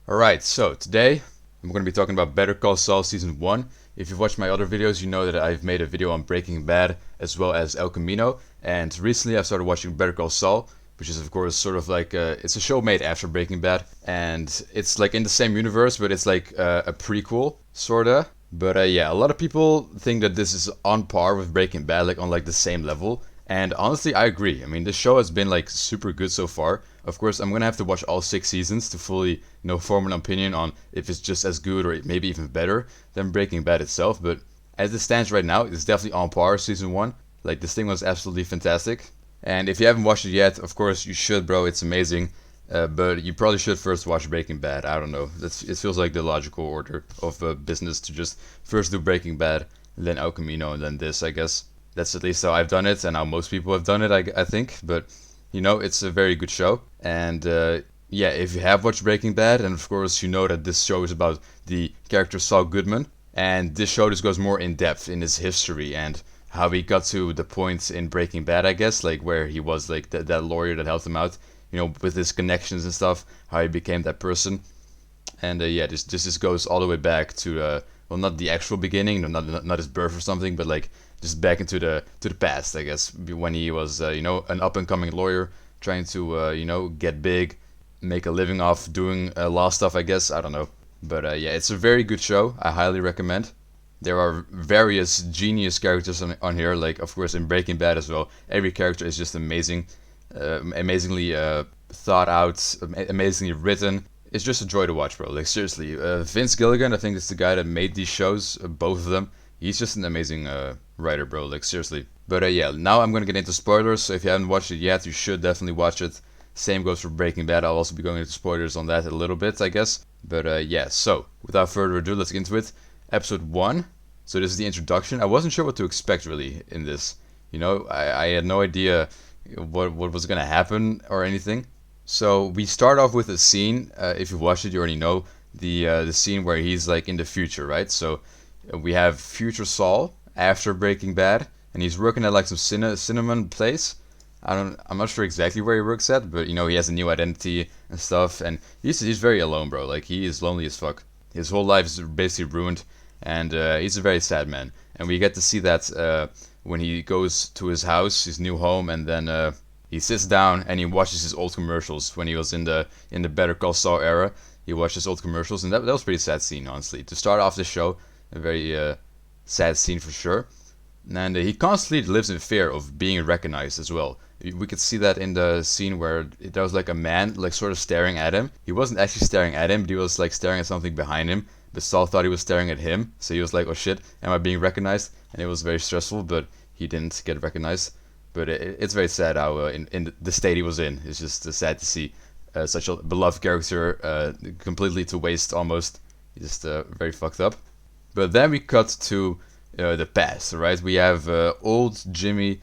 Alright, so today I'm going to be talking about Better Call Saul Season 1. If you've watched my other videos, you know that I've made a video on Breaking Bad as well as El Camino. And recently I've started watching Better Call Saul, which is of course sort of like, it's a show made after Breaking Bad. And it's like in the same universe, but it's like a prequel, sorta. But yeah, a lot of people think that this is on par with Breaking Bad, like on like the same level. And honestly, I agree. I mean, this show has been like super good so far. Of course, I'm gonna have to watch all 6 seasons to fully, form an opinion on if it's just as good or maybe even better than Breaking Bad itself. But as it stands right now, it's definitely on par season one. Like this thing was absolutely fantastic. And if you haven't watched it yet, of course you should, bro. It's amazing. But you probably should first watch Breaking Bad. I don't know. It feels like the logical order of business to just first do Breaking Bad, then El Camino, and then this. I guess that's at least how I've done it, and how most people have done it. I think. But it's a very good show. And yeah, if you have watched Breaking Bad, and of course you know that this show is about the character Saul Goodman, and this show just goes more in depth in his history and how he got to the point in Breaking Bad, I guess, like where he was like that lawyer that helped him out, with his connections and stuff, how he became that person. And yeah, this just goes all the way back to well, not the actual beginning, not his birth or something, but like just back into the past, I guess, when he was an up and coming lawyer trying to get big, make a living off doing law stuff, I guess. I don't know, but yeah, it's a very good show. I highly recommend. There are various genius characters on here, like of course in Breaking Bad as well. Every character is just amazing, amazingly thought out, amazingly written. It's just a joy to watch, bro. Like seriously, Vince Gilligan, I think it's the guy that made these shows, both of them. He's just an amazing writer, bro. Like seriously. But yeah, now I'm gonna get into spoilers. So if you haven't watched it yet, you should definitely watch it. Same goes for Breaking Bad. I'll also be going into spoilers on that a little bit, I guess. But yeah, so without further ado, let's get into it. Episode 1. So this is the introduction. I wasn't sure what to expect really in this. I had no idea what was gonna happen or anything. So we start off with a scene. If you watched it, you already know the scene where he's like in the future, right? So we have future Saul after Breaking Bad, and he's working at like some cinnamon place. I'm not sure exactly where he works at, but he has a new identity and stuff, and he's very alone, bro. Like he is lonely as fuck. His whole life is basically ruined, and he's a very sad man. And we get to see that when he goes to his house, his new home, and then he sits down and he watches his old commercials when he was in the Better Call Saul era. He watched his old commercials, and that was a pretty sad scene, honestly. To start off the show, a very sad scene for sure. And he constantly lives in fear of being recognized as well. We could see that in the scene where there was like a man like sort of staring at him. He wasn't actually staring at him, but he was like staring at something behind him. But Saul thought he was staring at him, so he was like, "Oh shit, am I being recognized?" And it was very stressful, but he didn't get recognized. But it's very sad how in the state he was in. It's just sad to see such a beloved character completely to waste almost. Just very fucked up. But then we cut to the past, right? We have old Jimmy.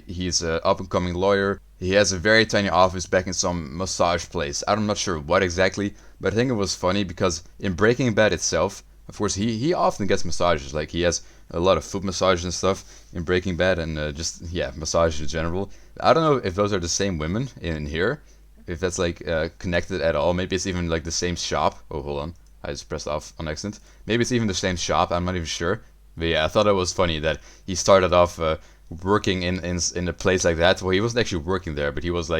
He's an up and coming lawyer. He has a very tiny office back in some massage place. I'm not sure what exactly, but I think it was funny because in Breaking Bad itself, of course, he often gets massages. Like he has a lot of foot massages and stuff in Breaking Bad, and just massages in general. I don't know if those are the same women in here, if that's like connected at all. Maybe it's even like the same shop. Oh, hold on, I just pressed off on accident. Maybe it's even the same shop. I'm not even sure. But yeah, I thought it was funny that he started off working in a place like that. Well, he wasn't actually working there, but he was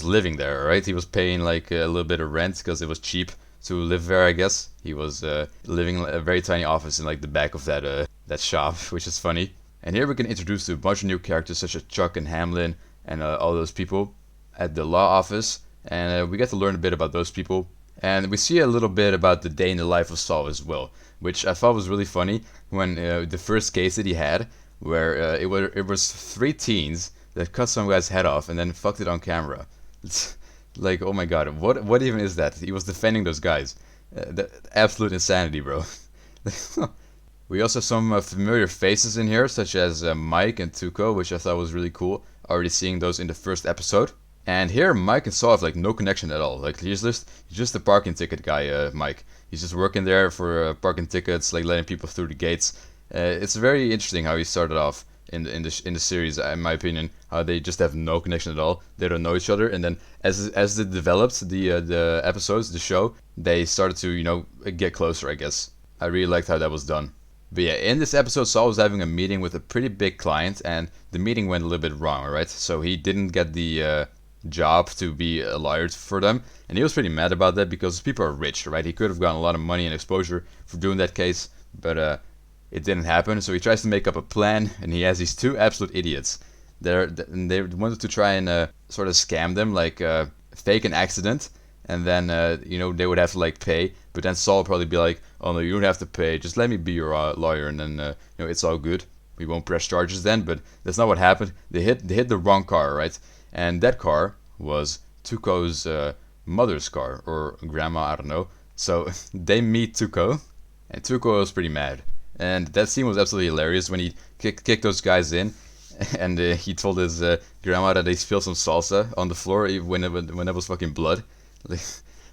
living there, right? He was paying like a little bit of rent because it was cheap to live there, I guess. He was living in a very tiny office in like the back of that shop, which is funny. And here we can introduce to a bunch of new characters such as Chuck and Hamlin and all those people at the law office, and we get to learn a bit about those people. And we see a little bit about the day in the life of Saul as well, which I thought was really funny when the first case that he had, where it was 3 teens that cut some guy's head off and then fucked it on camera. It's like, oh my god, what even is that? He was defending those guys. Absolute insanity, bro. We also have some familiar faces in here, such as Mike and Tuco, which I thought was really cool. Already seeing those in the first episode. And here, Mike and Saul have like no connection at all. Like he's just a parking ticket guy, Mike. He's just working there for parking tickets, like letting people through the gates. It's very interesting how he started off in the series, in my opinion. How they just have no connection at all. They don't know each other, and then as it developed, the episodes, the show, they started to get closer. I guess I really liked how that was done. But yeah, in this episode, Saul was having a meeting with a pretty big client, and the meeting went a little bit wrong, alright? So he didn't get the job to be a lawyer for them, and he was pretty mad about that because people are rich, right? He could have gotten a lot of money and exposure for doing that case, but it didn't happen. So he tries to make up a plan, and he has these two absolute idiots. They wanted to try and sort of scam them, like fake an accident, and then they would have to like pay. But then Saul would probably be like, "Oh no, you don't have to pay. Just let me be your lawyer, and then it's all good. We won't press charges then." But that's not what happened. They hit the wrong car, right? And that car was Tuco's mother's car or grandma, I don't know. So they meet Tuco, and Tuco was pretty mad. And that scene was absolutely hilarious when he kicked those guys in, and he told his grandma that they spilled some salsa on the floor when there was fucking blood. Like,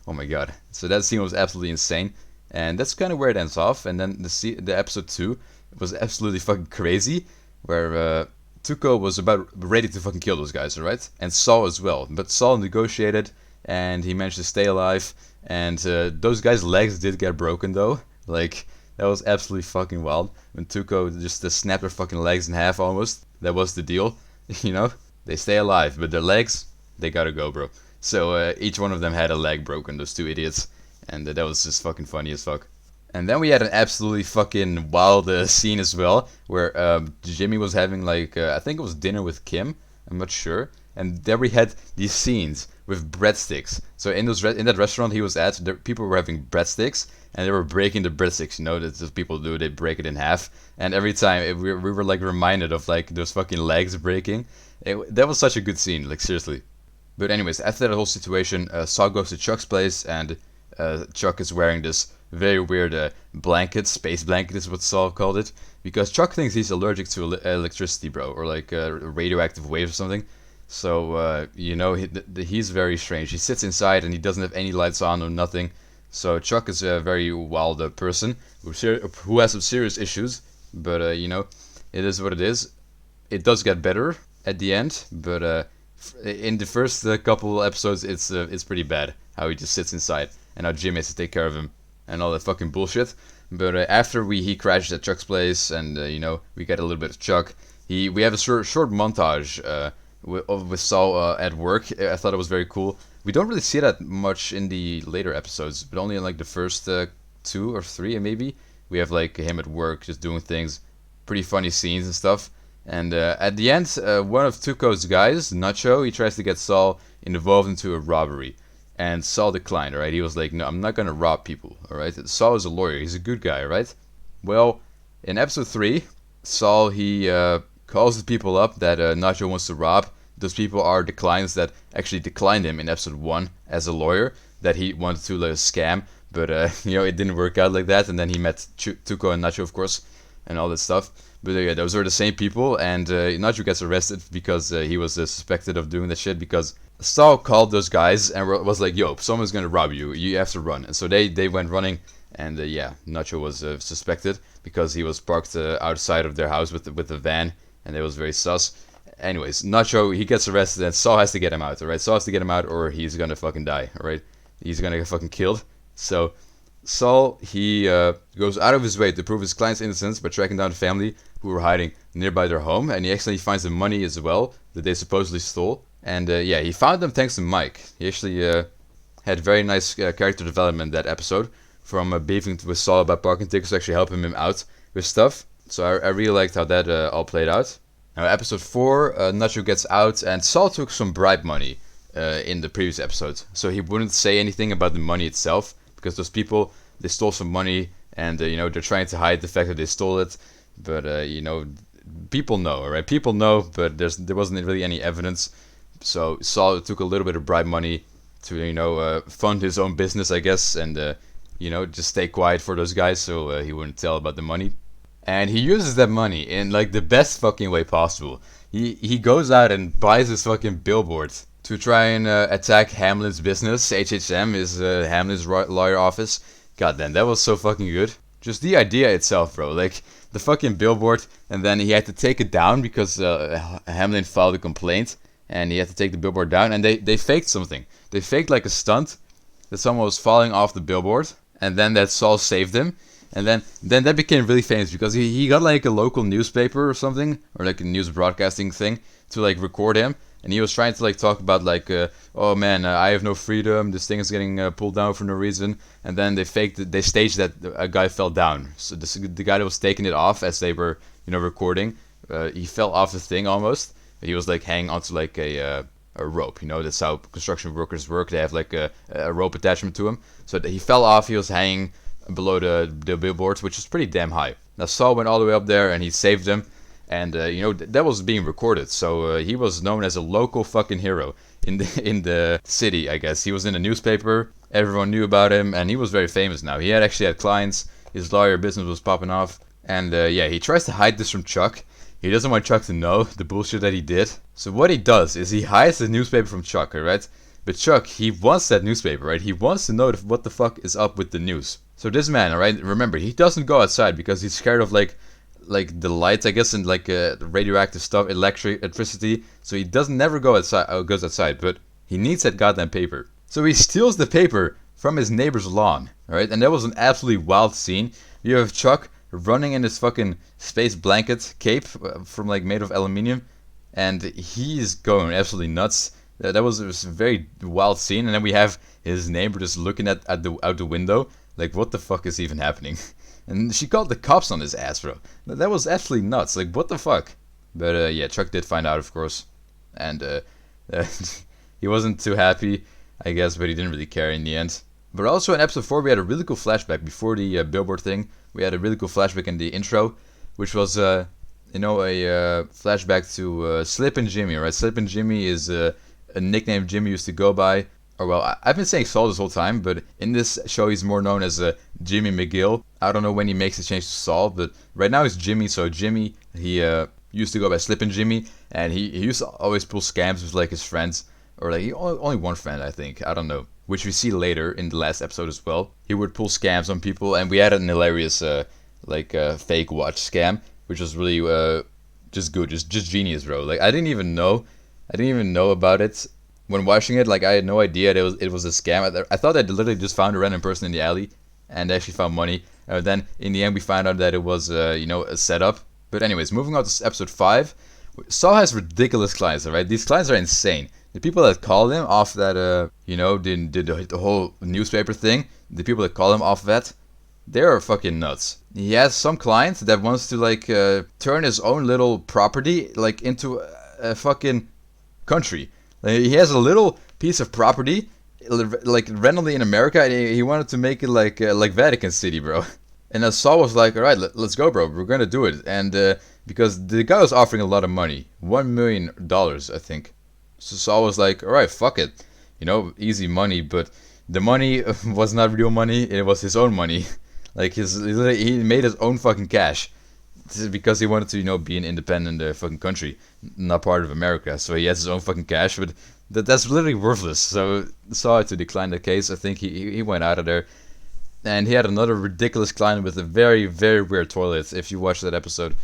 oh my god! So that scene was absolutely insane, and that's kind of where it ends off. And then the episode 2 was absolutely fucking crazy, where Tuco was about ready to fucking kill those guys, alright? And Saul as well. But Saul negotiated, and he managed to stay alive. And those guys' legs did get broken though. Like, that was absolutely fucking wild. When Tuco just snapped their fucking legs in half almost. That was the deal. They stay alive, but their legs, they gotta go, bro. So each one of them had a leg broken, those two idiots. And that was just fucking funny as fuck. And then we had an absolutely fucking wild scene as well, where Jimmy was having like, I think it was dinner with Kim, I'm not sure. And there we had these scenes with breadsticks. So in that restaurant he was at, people were having breadsticks, and they were breaking the breadsticks. That's what people do, they break it in half. And every time we were like reminded of like those fucking legs breaking. That was such a good scene, like seriously. But anyways, after that whole situation, Saul goes to Chuck's place, and Chuck is wearing this very weird blanket, space blanket is what Saul called it, because Chuck thinks he's allergic to electricity, bro, or like radioactive waves or something. So, he's very strange. He sits inside and he doesn't have any lights on or nothing. So Chuck is a very wild person who has some serious issues, but, it is what it is. It does get better at the end, but in the first couple episodes, it's pretty bad how he just sits inside and how Jim has to take care of him and all that fucking bullshit. But after he crashes at Chuck's place, and we get a little bit of Chuck, we have a short montage with Saul at work. I thought it was very cool. We don't really see that much in the later episodes, but only in like the first 2 or 3 maybe. We have like him at work just doing things, pretty funny scenes and stuff. And at the end, one of Tuco's guys, Nacho, he tries to get Saul involved into a robbery. And Saul declined, alright? He was like, "No, I'm not gonna rob people," alright? Saul is a lawyer, he's a good guy, right? Well, in episode 3, Saul, he calls the people up that Nacho wants to rob. Those people are the clients that actually declined him in episode 1 as a lawyer, that he wanted to scam, but it didn't work out like that. And then he met Tuco and Nacho, of course, and all that stuff. But yeah, those were the same people, and Nacho gets arrested because he was suspected of doing that shit, because Saul called those guys and was like, "Yo, someone's gonna rob you, you have to run." And so they went running, and Nacho was suspected because he was parked outside of their house with the van, and it was very sus. Anyways, Nacho, he gets arrested, and Saul has to get him out, alright? Saul has to get him out, or he's gonna fucking die, alright? He's gonna get fucking killed. So Saul, he goes out of his way to prove his client's innocence by tracking down the family who were hiding nearby their home, and he actually finds the money as well that they supposedly stole. And he found them thanks to Mike. He actually had very nice character development that episode, from beefing with Saul about parking tickets to actually helping him out with stuff. So I really liked how that all played out. Now, episode 4, Nacho gets out, and Saul took some bribe money in the previous episode. So he wouldn't say anything about the money itself, because those people, they stole some money, and they're trying to hide the fact that they stole it. But people know, alright? People know, but there wasn't really any evidence. So Saul took a little bit of bribe money to fund his own business, I guess, and just stay quiet for those guys, so he wouldn't tell about the money. And he uses that money in like the best fucking way possible. He goes out and buys this fucking billboard to try and attack Hamlin's business. HHM is Hamlin's lawyer office. God damn, that was so fucking good. Just the idea itself, bro. Like, the fucking billboard, and then he had to take it down because Hamlin filed a complaint, and he had to take the billboard down, and they faked something. They faked like a stunt that someone was falling off the billboard, and then that Saul saved him. And then that became really famous because he got like a local newspaper or something, or like a news broadcasting thing to like record him, and he was trying to like talk about like, oh man, I have no freedom, this thing is getting pulled down for no reason, and then they staged that a guy fell down. So the guy that was taking it off as they were recording, he fell off the thing almost. He was like hanging onto like a rope, that's how construction workers work. They have like a rope attachment to him. So he fell off. He was hanging below the billboards, which is pretty damn high. Now Saul went all the way up there and he saved him, and that was being recorded. So he was known as a local fucking hero in the city, I guess. He was in the newspaper. Everyone knew about him, and he was very famous now. He actually had clients. His lawyer business was popping off, and he tries to hide this from Chuck. He doesn't want Chuck to know the bullshit that he did. So what he does is he hides the newspaper from Chuck, alright? But Chuck, he wants that newspaper, right? He wants to know what the fuck is up with the news. So this man, alright, remember, he doesn't go outside because he's scared of like the lights, I guess, and like radioactive stuff, electricity. So he never goes outside, but he needs that goddamn paper. So he steals the paper from his neighbor's lawn, alright? And that was an absolutely wild scene. You have Chuck running in his fucking space blanket cape from like made of aluminium, and he's going absolutely nuts. That was a very wild scene. And then we have his neighbor just looking out the window, like, what the fuck is even happening? And she called the cops on his ass, bro. That was absolutely nuts. Like, what the fuck? But Chuck did find out, of course, and he wasn't too happy, I guess, but he didn't really care in the end. But also in episode 4, we had a really cool flashback before the billboard thing. We had a really cool flashback in the intro, which was a flashback to Slip and Jimmy, right? Slip and Jimmy is a nickname Jimmy used to go by. Or well, I've been saying Saul this whole time, but in this show he's more known as Jimmy McGill. I don't know when he makes the change to Saul, but right now he's Jimmy. So Jimmy, he used to go by Slip and Jimmy, and he used to always pull scams with like his friends, or like only one friend, I think. I don't know. Which we see later in the last episode as well. He would pull scams on people, and we had an hilarious fake watch scam, which was really just good, just genius, bro. Like I didn't even know about it when watching it. Like I had no idea that it was a scam. I thought I literally just found a random person in the alley and actually found money. Then in the end we found out that it was a setup. But anyways, moving on to episode 5. Saul has ridiculous clients, alright? These clients are insane. The people that call him off that, did the whole newspaper thing, the people that call him off that, they're fucking nuts. He has some client that wants to, like, turn his own little property, like, into a fucking country. Like, he has a little piece of property, like, randomly in America, and he wanted to make it like Vatican City, bro. And Saul was like, alright, let's go, bro, we're gonna do it. And, because the guy was offering a lot of money, $1 million, I think. So Saul was like, alright, fuck it. Easy money, but the money was not real money, it was his own money. Like, he made his own fucking cash. Because he wanted to, be an independent fucking country, not part of America. So he has his own fucking cash, but that's literally worthless. So Saul had to decline the case. I think he went out of there. And he had another ridiculous client with a very, very weird toilet. If you watch that episode,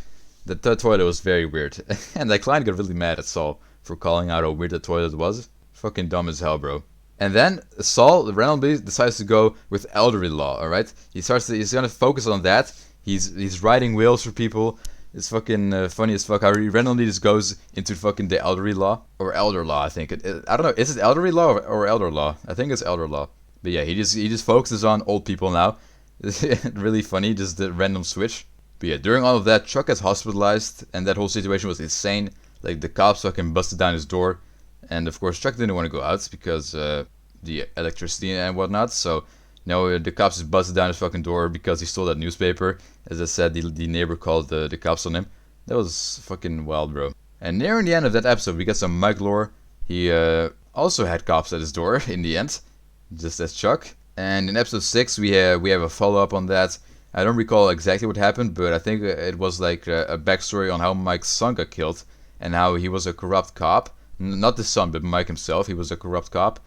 the toilet was very weird. And that client got really mad at Saul for calling out how weird the toilet was. Fucking dumb as hell, bro. And then Saul randomly decides to go with elderly law, alright? He's gonna focus on that. He's writing wills for people. It's fucking funny as fuck how he randomly just goes into fucking the elderly law. Or elder law, I think. I don't know, is it elderly law or elder law? I think it's elder law. But yeah, he just focuses on old people now. Really funny, just the random switch. But yeah, during all of that, Chuck gets hospitalized, and that whole situation was insane. Like, the cops fucking busted down his door. And of course, Chuck didn't want to go out because the electricity and whatnot. So, the cops just busted down his fucking door because he stole that newspaper. As I said, the neighbor called the cops on him. That was fucking wild, bro. And nearing the end of that episode, we got some Mike lore. He also had cops at his door in the end, just as Chuck. And in episode 6, we have a follow-up on that. I don't recall exactly what happened, but I think it was like a backstory on how Mike's son got killed and how he was a corrupt cop. Not the son, but Mike himself. He was a corrupt cop.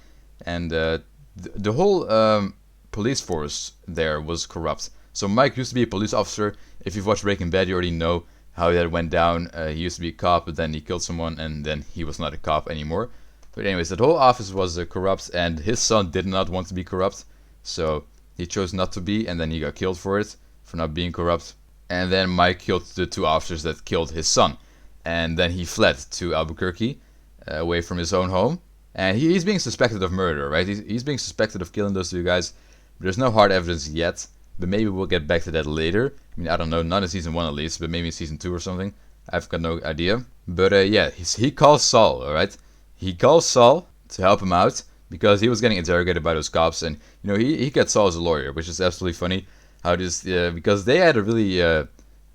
And the whole police force there was corrupt. So Mike used to be a police officer. If you've watched Breaking Bad, you already know how that went down. He used to be a cop, but then he killed someone, and then he was not a cop anymore. But anyways, that whole office was corrupt, and his son did not want to be corrupt, so he chose not to be, and then he got killed for it, for not being corrupt. And then Mike killed the 2 officers that killed his son, and then he fled to Albuquerque, away from his own home. And he's being suspected of murder, right? He's being suspected of killing those 2 guys. There's no hard evidence yet, but maybe we'll get back to that later. I mean, I don't know, not in season 1 at least, but maybe in season 2 or something. I've got no idea. But yeah, he calls Saul, alright? He calls Saul to help him out because he was getting interrogated by those cops, and he gets Saul as a lawyer, which is absolutely funny. How this because they had a really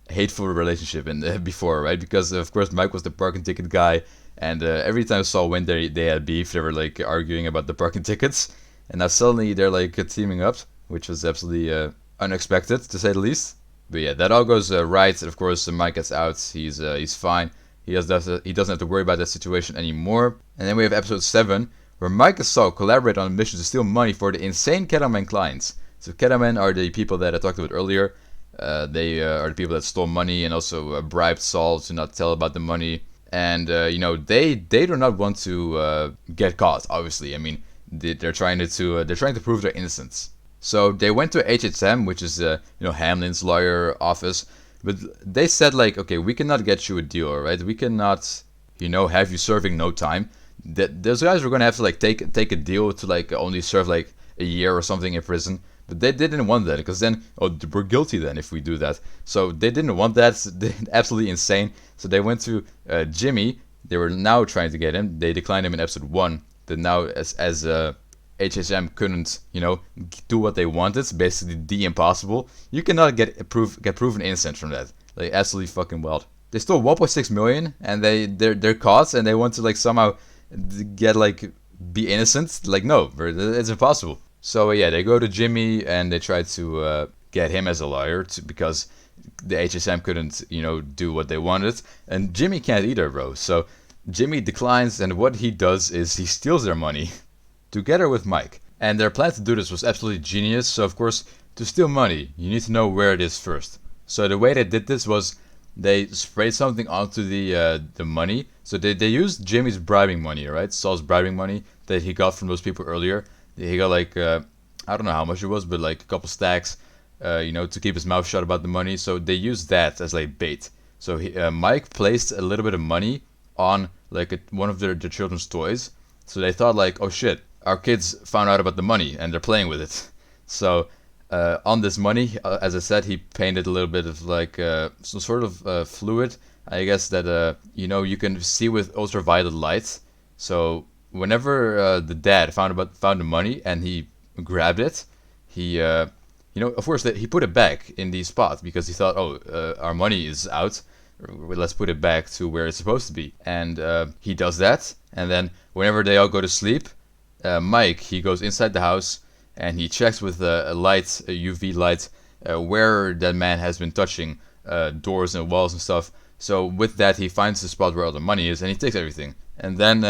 hateful relationship before, right? Because of course Mike was the parking ticket guy, and every time Saul went there, they had beef. They were like arguing about the parking tickets, and now suddenly they're like teaming up, which was absolutely unexpected to say the least. But yeah, that all goes right. Of course, Mike gets out. He's fine. He doesn't have to worry about that situation anymore. And then we have episode 7, where Mike and Saul collaborate on a mission to steal money for the insane Cattleman clients. So Cattlemen are the people that I talked about earlier. They are the people that stole money and also bribed Saul to not tell about the money. And they do not want to get caught. Obviously, I mean they're trying to prove their innocence. So they went to HHM, which is Hamlin's lawyer office. But they said like, okay, we cannot get you a deal, right? We cannot, have you serving no time. That those guys were gonna have to like take a deal to like only serve like a year or something in prison. But they didn't want that because then, we're guilty then if we do that. So they didn't want that. They're absolutely insane. So they went to Jimmy. They were now trying to get him. They declined him in episode 1. That now as HHM couldn't, do what they wanted, basically the impossible. You cannot get proven innocent from that. Like absolutely fucking wild. They stole 1.6 million, and they're caught, and they want to like somehow get like be innocent. Like no, it's impossible. So yeah, they go to Jimmy and they try to get him as a lawyer because the HSM couldn't, do what they wanted, and Jimmy can't either, bro. So Jimmy declines, and what he does is he steals their money. Together with Mike. And their plan to do this was absolutely genius. So of course, to steal money, you need to know where it is first. So the way they did this was they sprayed something onto the money. So they used Jimmy's bribing money, right? Saul's bribing money that he got from those people earlier. He got like I don't know how much it was, but like a couple stacks, to keep his mouth shut about the money. So they used that as like bait. So Mike placed a little bit of money on like one of their children's toys. So they thought like, oh shit, our kids found out about the money and they're playing with it. So on this money, as I said, he painted a little bit of like some sort of fluid, I guess, that you can see with ultraviolet light. So whenever the dad found the money and he grabbed it, he of course he put it back in the spot because he thought, our money is out, let's put it back to where it's supposed to be. And he does that, and then whenever they all go to sleep, Mike, he goes inside the house and he checks with a UV light, where that man has been touching doors and walls and stuff. So with that, he finds the spot where all the money is and he takes everything. And then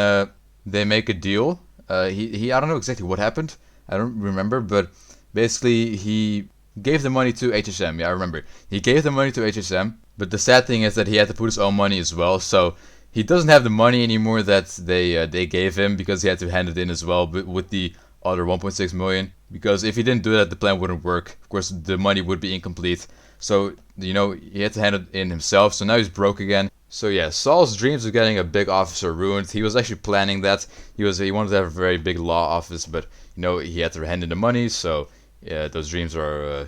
they make a deal. I don't know exactly what happened. I don't remember, but basically he gave the money to HSM. Yeah, I remember. He gave the money to HSM, but the sad thing is that he had to put his own money as well. So he doesn't have the money anymore that they gave him because he had to hand it in as well, but with the other 1.6 million. Because if he didn't do that, the plan wouldn't work. Of course, the money would be incomplete. So, he had to hand it in himself. So now he's broke again. So yeah, Saul's dreams of getting a big office are ruined. He was actually planning that. He wanted to have a very big law office, but he had to hand in the money. So yeah, those dreams are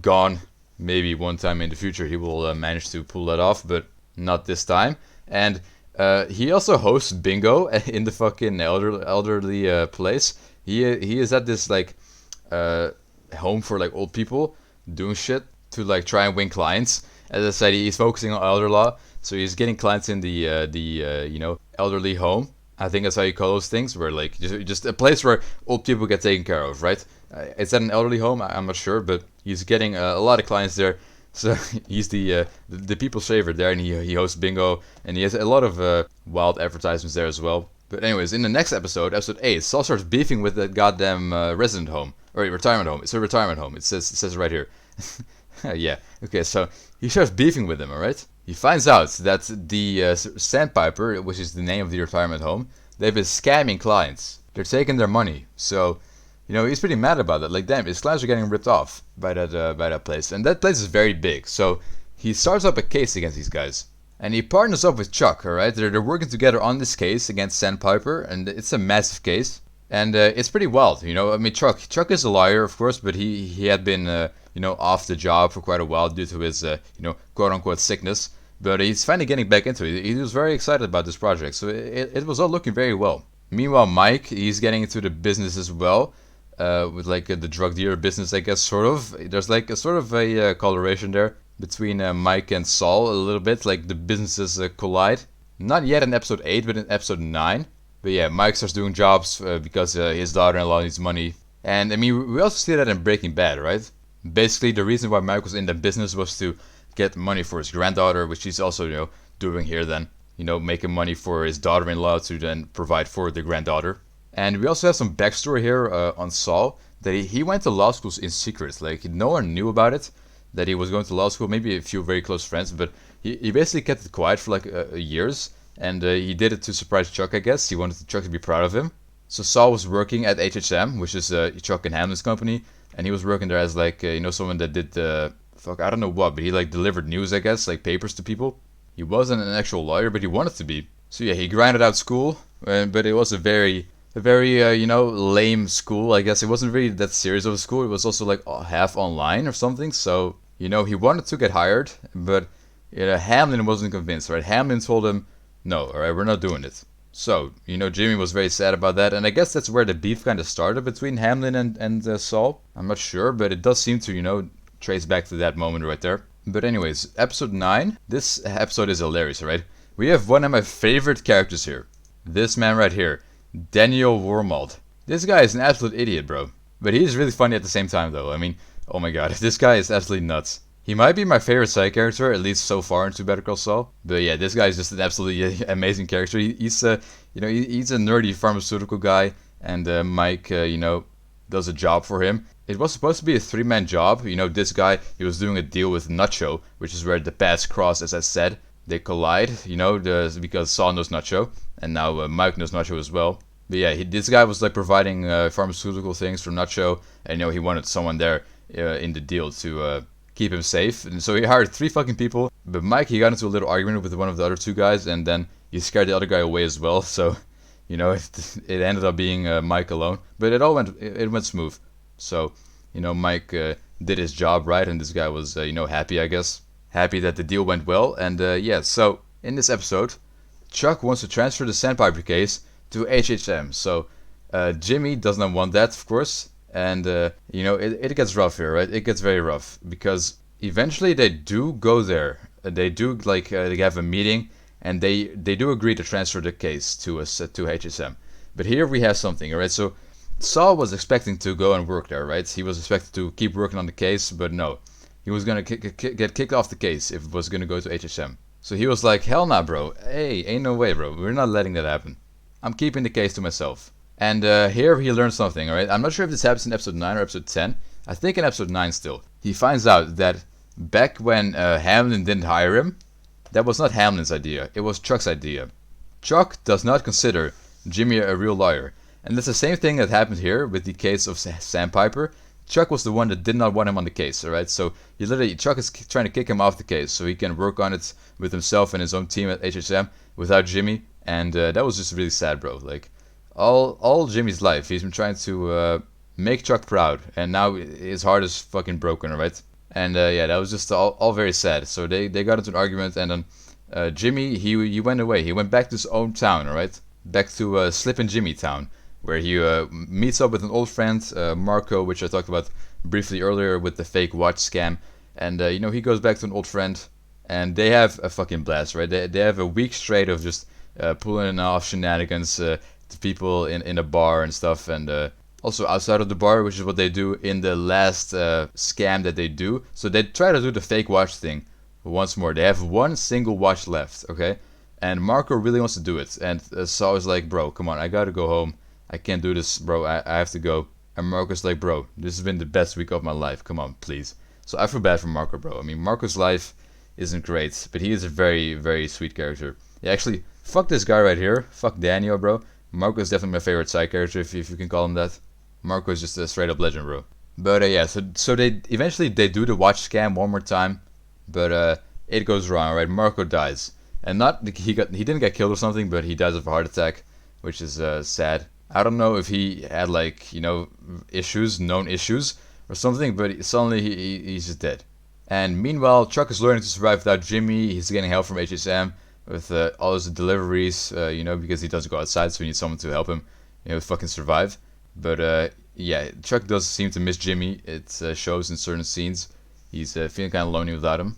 gone. Maybe one time in the future he will manage to pull that off, but not this time. And he also hosts bingo in the fucking elderly place. He is at this like home for like old people doing shit to like try and win clients. As I said, he's focusing on elder law, so he's getting clients in the elderly home. I think that's how you call those things, where like just a place where old people get taken care of, right? Is that an elderly home? I'm not sure, but he's getting a lot of clients there. So he's the people's favorite there, and he hosts bingo, and he has a lot of wild advertisements there as well. But anyways, in the next episode 8, Saul starts beefing with that goddamn resident home. or a retirement home. It's a retirement home. It says right here. Yeah. Okay. So he starts beefing with him. All right. He finds out that the Sandpiper, which is the name of the retirement home, they've been scamming clients. They're taking their money. So, he's pretty mad about that. Like, damn, his clients are getting ripped off by that place, and that place is very big. So he starts up a case against these guys, and he partners up with Chuck. All right, they're working together on this case against Sandpiper, and it's a massive case, and it's pretty wild. I mean, Chuck is a lawyer, of course, but he had been off the job for quite a while due to his quote unquote sickness. But he's finally getting back into it. He was very excited about this project, so it was all looking very well. Meanwhile, Mike, he's getting into the business as well, with like the drug dealer business, I guess, sort of. There's like a sort of a coloration there between Mike and Saul a little bit, like the businesses collide. Not yet in episode 8, but in episode 9. But yeah, Mike starts doing jobs because his daughter-in-law needs money. And I mean, we also see that in Breaking Bad, right? Basically, the reason why Mike was in the business was to get money for his granddaughter, which he's also, doing here then. Making money for his daughter-in-law to then provide for the granddaughter. And we also have some backstory here on Saul, that he went to law schools in secret. Like, no one knew about it, that he was going to law school, maybe a few very close friends, but he basically kept it quiet for like years. And he did it to surprise Chuck, I guess. He wanted Chuck to be proud of him. So Saul was working at HHM, which is Chuck and Hamlin's company. And he was working there as like, someone that did, I don't know what, but he like delivered news, I guess, like papers to people. He wasn't an actual lawyer, but he wanted to be. So yeah, he grinded out school, but it was a very lame school, I guess. It wasn't really that serious of a school. It was also like half online or something. So, he wanted to get hired, but Hamlin wasn't convinced, right? Hamlin told him, no, all right, we're not doing it. So, Jimmy was very sad about that, and I guess that's where the beef kind of started between Hamlin and Saul. I'm not sure, but it does seem to, trace back to that moment right there. But anyways, episode 9, this episode is hilarious, right? We have one of my favorite characters here. This man right here, Daniel Wormald. This guy is an absolute idiot, bro. But he's really funny at the same time, though. I mean, oh my god, this guy is absolutely nuts. He might be my favorite side character, at least so far into Better Call Saul. But yeah, this guy is just an absolutely amazing character. He's a nerdy pharmaceutical guy, and Mike, does a job for him. It was supposed to be a 3-man job. This guy, he was doing a deal with Nacho, which is where the paths cross, as I said. They collide, because Saul knows Nacho, and now Mike knows Nacho as well. But yeah, this guy was like providing pharmaceutical things for Nacho, and he wanted someone there in the deal to keep him safe. And so he hired 3 fucking people. But Mike, he got into a little argument with one of the other 2 guys, and then he scared the other guy away as well. So, it ended up being Mike alone. But it went smooth. So, Mike did his job right, and this guy was, happy, I guess. Happy that the deal went well. And yeah, so in this episode, Chuck wants to transfer the Sandpiper case to HHM. So Jimmy does not want that, of course. And, it gets rough here, right? It gets very rough. Because eventually they do go there. They do, they have a meeting. And they do agree to transfer the case to HSM. But here we have something, alright? So Saul was expecting to go and work there, right? He was expected to keep working on the case, but no. He was going to get kicked off the case if it was going to go to HSM. So he was like, hell nah, bro. Hey, ain't no way, bro. We're not letting that happen. I'm keeping the case to myself. And here he learns something, alright? I'm not sure if this happens in episode 9 or episode 10. I think in episode 9 still. He finds out that back when Hamlin didn't hire him, that was not Hamlin's idea. It was Chuck's idea. Chuck does not consider Jimmy a real lawyer. And that's the same thing that happened here with the case of Sandpiper. Chuck was the one that did not want him on the case, alright? So Chuck is trying to kick him off the case so he can work on it with himself and his own team at HSM without Jimmy. And that was just really sad, bro. Like, all Jimmy's life, he's been trying to make Chuck proud. And now his heart is fucking broken, alright? And yeah, that was just all very sad. So they got into an argument, and then Jimmy, he went away. He went back to his own town, alright? Back to Slip and Jimmy town, where he meets up with an old friend, Marco, which I talked about briefly earlier with the fake watch scam. And, he goes back to an old friend, and they have a fucking blast, right? They have a week straight of just pulling off shenanigans to people in a bar and stuff, and also outside of the bar, which is what they do in the last scam that they do. So they try to do the fake watch thing once more. They have one single watch left, okay? And Marco really wants to do it. And Saul is like, bro, come on, I gotta go home. I can't do this, bro. I have to go. And Marco's like, bro, this has been the best week of my life. Come on, please. So I feel bad for Marco, bro. I mean, Marco's life isn't great, but he is a very, very sweet character. Yeah, actually, fuck this guy right here. Fuck Daniel, bro. Marco is definitely my favorite side character, if you can call him that. Marco is just a straight up legend, bro. But yeah, so they eventually they do the watch scam one more time, but it goes wrong, right? Marco dies, and not he didn't get killed or something, but he dies of a heart attack, which is sad. I don't know if he had like issues, known issues or something, but suddenly he's just dead. And meanwhile, Chuck is learning to survive without Jimmy. He's getting help from HSM with all his deliveries, because he doesn't go outside, so he needs someone to help him, fucking survive. But yeah, Chuck does seem to miss Jimmy. It shows in certain scenes. He's feeling kind of lonely without him.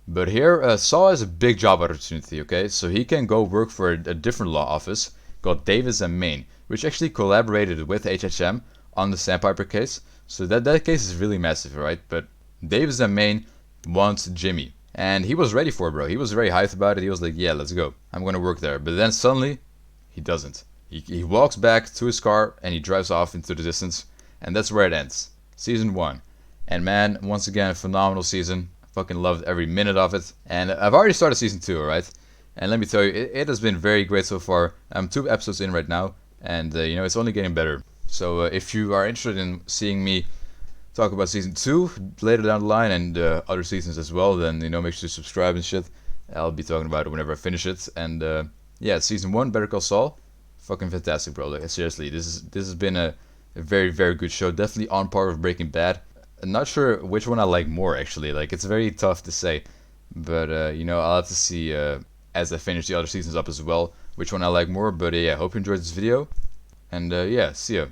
But here, Saul has a big job opportunity, okay? So he can go work for a different law office called Davis and Maine, which actually collaborated with HHM on the Sandpiper case. So that case is really massive, right? But Davis and Maine wants Jimmy. And he was ready for it, bro. He was very hyped about it. He was like, yeah, let's go. I'm going to work there. But then suddenly, he doesn't. He walks back to his car and he drives off into the distance. And that's where it ends. Season 1. And man, once again, a phenomenal season. I fucking loved every minute of it. And I've already started season 2, alright? And let me tell you, it has been very great so far. I'm 2 episodes in right now. And, it's only getting better. So if you are interested in seeing me talk about season 2 later down the line and other seasons as well, then, make sure to subscribe and shit. I'll be talking about it whenever I finish it. And, yeah, season 1, Better Call Saul. Fucking fantastic, bro. Like, seriously, this has been a very, very good show. Definitely on par with Breaking Bad. I'm not sure which one I like more, actually. Like, it's very tough to say. But, I'll have to see as I finish the other seasons up as well which one I like more. But, yeah, hope you enjoyed this video. And, yeah, see ya.